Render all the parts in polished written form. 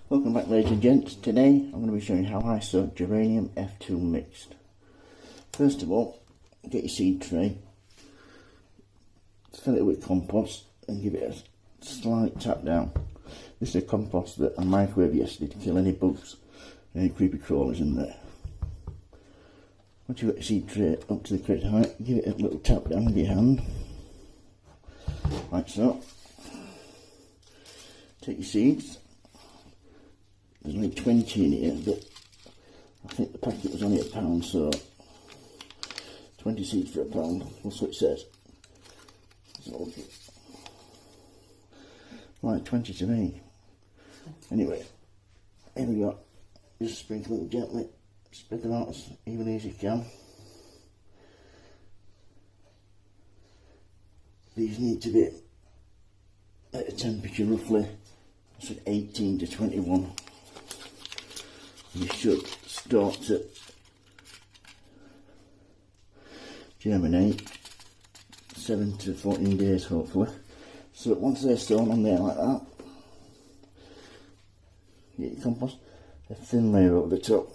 Welcome back, ladies and gents. Today I'm going to be showing how I sow geranium F2 mixed. First of all, get your seed tray, fill it with compost and give it a slight tap down. This is a compost that I microwaved yesterday to kill any bugs and any creepy crawlers in there. Once you've got your seed tray up to the correct height, give it a little tap down with your hand, like so. Take your seeds. There's only 20 in here, but I think the packet was only £1, so 20 seeds for £1. That's what it says. So, like 20 to me. Anyway, here we go. Just sprinkle them gently, spread them out as evenly as you can. These need to be at a temperature roughly, I said 18 to 21. You should start to germinate 7 to 14 days hopefully. So once they're sown on there like that, get your compost, a thin layer over the top,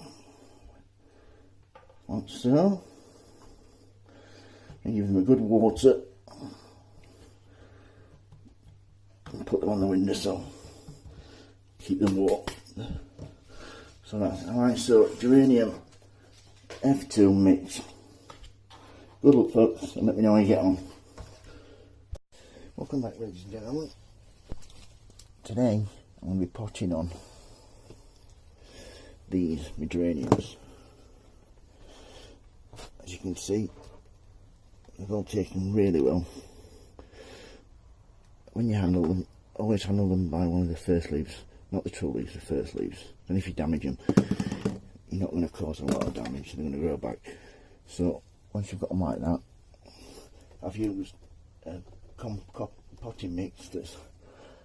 like so, and give them a good water and put them on the windowsill, keep them warm. So that's alright. So geranium F2 mix. Good luck, folks, and let me know how you get on. Welcome back, ladies and gentlemen. Today I'm going to be potting on these geraniums. As you can see, they've all taken really well. When you handle them, always handle them by one of the first leaves, not the true leaves, the first leaves. And if you damage them, you're not going to cause a lot of damage, they're going to grow back. So once you've got them like that, I've used a potting mix that's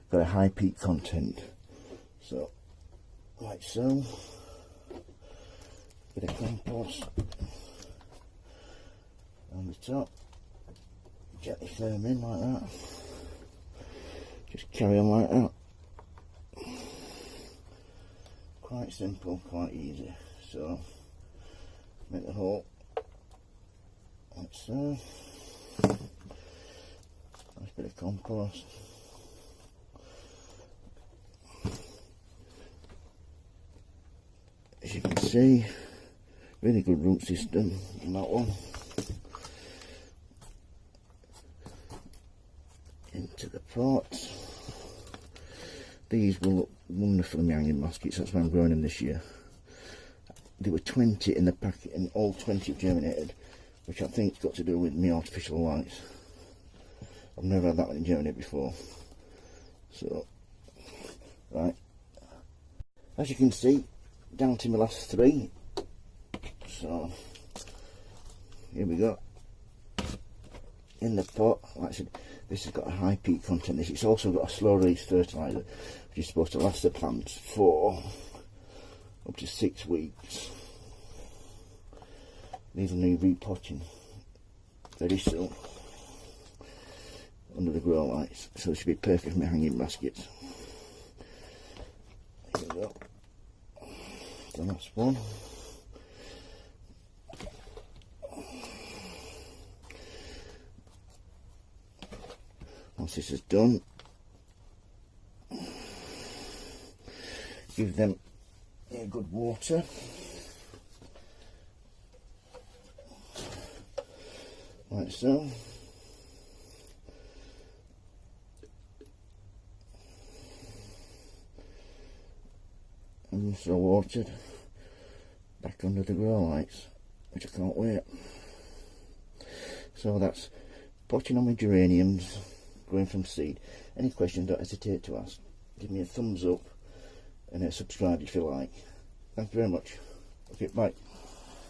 got a high peat content. So, like so, bit of compost on the top, gently firm in like that, just carry on like that. Quite simple, quite easy. So make the hole like so. Nice bit of compost. As you can see, really good root system in that one. Into the pot. These will look wonderful in my hanging baskets, that's why I'm growing them this year. There were 20 in the packet and all 20 have germinated, which I think's got to do with my artificial lights. I've never had that many germinate before. So, right. As you can see, down to my last 3. So, here we go. In the pot, like I said, this has got a high peat content. It's also got a slow release fertiliser, which is supposed to last the plants for up to 6 weeks. These will need repotting very soon under the grow lights, so it should be perfect for my hanging baskets. Here we go. The last one. Once this is done, give them a good water. Like so. And so watered back under the grow lights, which I can't wait. So that's potting on my geraniums, growing from seed. Any questions, don't hesitate to ask. Give me a thumbs up and subscribe if you like. Thank you very much. Okay, bye.